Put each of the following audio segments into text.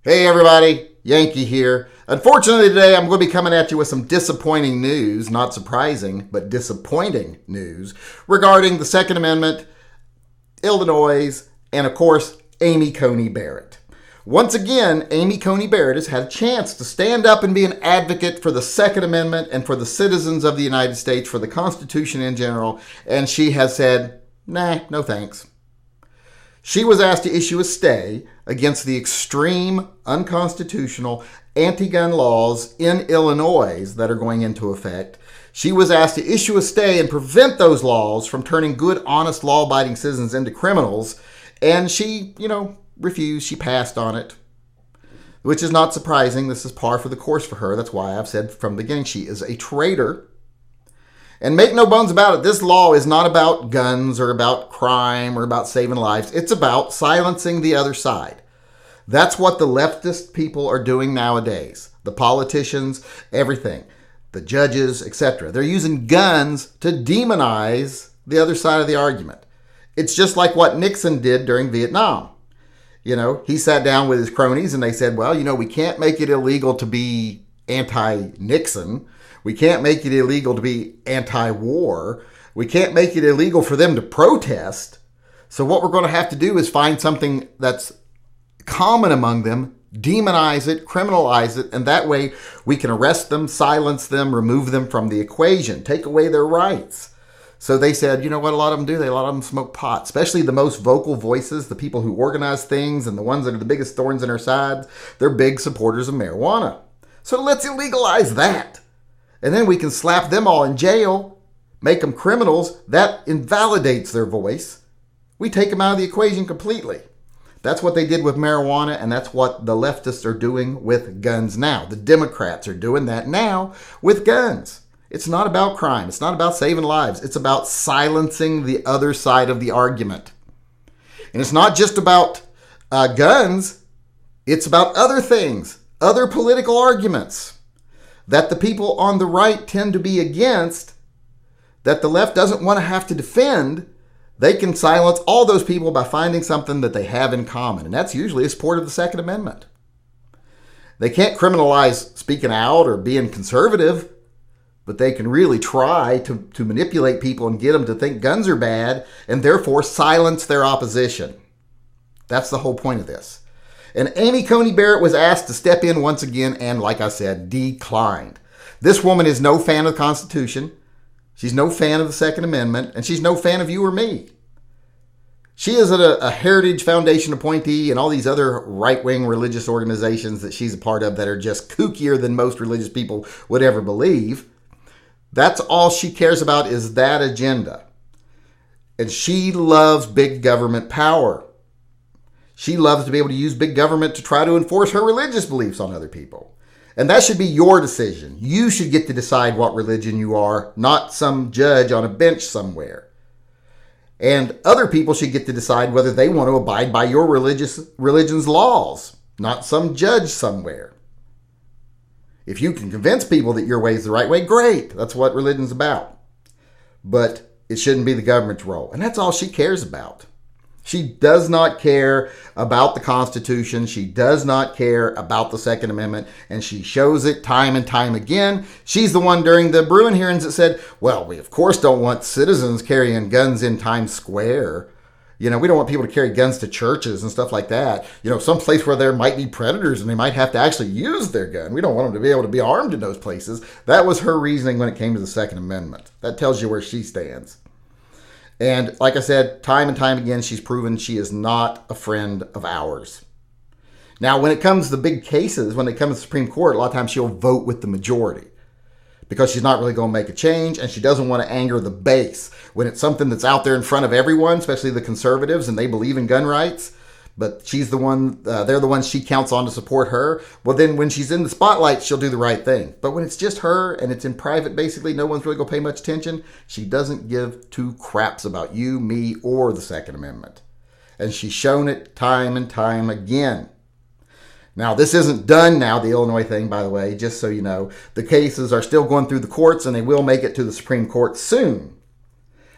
Hey everybody, Yankee here. Unfortunately today I'm going to be coming at you with some disappointing news, not surprising, but disappointing news regarding the Second Amendment, Illinois, and of course, Amy Coney Barrett. Once again, Amy Coney Barrett has had a chance to stand up and be an advocate for the Second Amendment and for the citizens of the United States, for the Constitution in general, and she has said, nah, no thanks. She was asked to issue a stay against the extreme, unconstitutional, anti-gun laws in Illinois that are going into effect. She was asked to issue a stay and prevent those laws from turning good, honest, law-abiding citizens into criminals. And she, refused. She passed on it, which is not surprising. This is par for the course for her. That's why I've said from the beginning she is a traitor. And make no bones about it, this law is not about guns or about crime or about saving lives. It's about silencing the other side. That's what the leftist people are doing nowadays. The politicians, everything, the judges, etc. They're using guns to demonize the other side of the argument. It's just like what Nixon did during Vietnam. He sat down with his cronies and they said, well, we can't make it illegal to be anti-Nixon. We can't make it illegal to be anti-war. We can't make it illegal for them to protest. So what we're going to have to do is find something that's common among them, demonize it, criminalize it, and that way we can arrest them, silence them, remove them from the equation, take away their rights. So they said, you know what a lot of them do? A lot of them smoke pot, especially the most vocal voices, the people who organize things and the ones that are the biggest thorns in our sides. They're big supporters of marijuana. So let's illegalize that. And then we can slap them all in jail, make them criminals. That invalidates their voice. We take them out of the equation completely. That's what they did with marijuana, and that's what the leftists are doing with guns now. The Democrats are doing that now with guns. It's not about crime. It's not about saving lives. It's about silencing the other side of the argument. And it's not just about guns. It's about other things, other political arguments that the people on the right tend to be against, that the left doesn't want to have to defend. They can silence all those people by finding something that they have in common, and that's usually a support of the Second Amendment. They can't criminalize speaking out or being conservative, but they can really try to manipulate people and get them to think guns are bad and therefore silence their opposition. That's the whole point of this. And Amy Coney Barrett was asked to step in once again and, like I said, declined. This woman is no fan of the Constitution. She's no fan of the Second Amendment, and she's no fan of you or me. She is a Heritage Foundation appointee and all these other right-wing religious organizations that she's a part of that are just kookier than most religious people would ever believe. That's all she cares about is that agenda. And she loves big government power. She loves to be able to use big government to try to enforce her religious beliefs on other people. And that should be your decision. You should get to decide what religion you are, not some judge on a bench somewhere. And other people should get to decide whether they want to abide by your religion's laws, not some judge somewhere. If you can convince people that your way is the right way, great. That's what religion's about. But it shouldn't be the government's role. And that's all she cares about. She does not care about the Constitution. She does not care about the Second Amendment, and she shows it time and time again. She's the one during the Bruin hearings that said, well, we of course don't want citizens carrying guns in Times Square. We don't want people to carry guns to churches and stuff like that. Some place where there might be predators and they might have to actually use their gun. We don't want them to be able to be armed in those places. That was her reasoning when it came to the Second Amendment. That tells you where she stands. And like I said, time and time again, she's proven she is not a friend of ours. Now, when it comes to big cases, when it comes to the Supreme Court, a lot of times she'll vote with the majority because she's not really going to make a change and she doesn't want to anger the base. When it's something that's out there in front of everyone, especially the conservatives, and they believe in gun rights, but she's the one, they're the ones she counts on to support her. Well, then when she's in the spotlight, she'll do the right thing. But when it's just her and it's in private, basically, no one's really going to pay much attention. She doesn't give two craps about you, me, or the Second Amendment. And she's shown it time and time again. Now, this isn't done now, the Illinois thing, by the way, just so you know. The cases are still going through the courts and they will make it to the Supreme Court soon.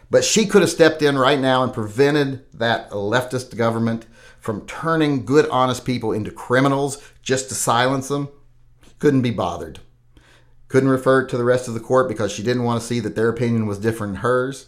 But she could have stepped in right now and prevented that leftist government from turning good, honest people into criminals just to silence them. Couldn't be bothered. Couldn't refer it to the rest of the court because she didn't want to see that their opinion was different than hers.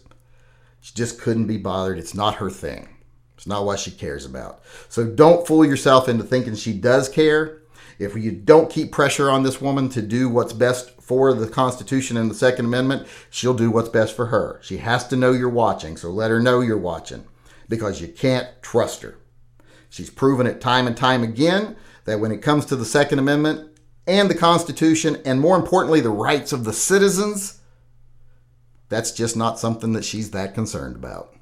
She just couldn't be bothered. It's not her thing. It's not what she cares about. So don't fool yourself into thinking she does care. If you don't keep pressure on this woman to do what's best for the Constitution and the Second Amendment, she'll do what's best for her. She has to know you're watching, so let her know you're watching, because you can't trust her. She's proven it time and time again that when it comes to the Second Amendment and the Constitution, and more importantly, the rights of the citizens, that's just not something that she's that concerned about.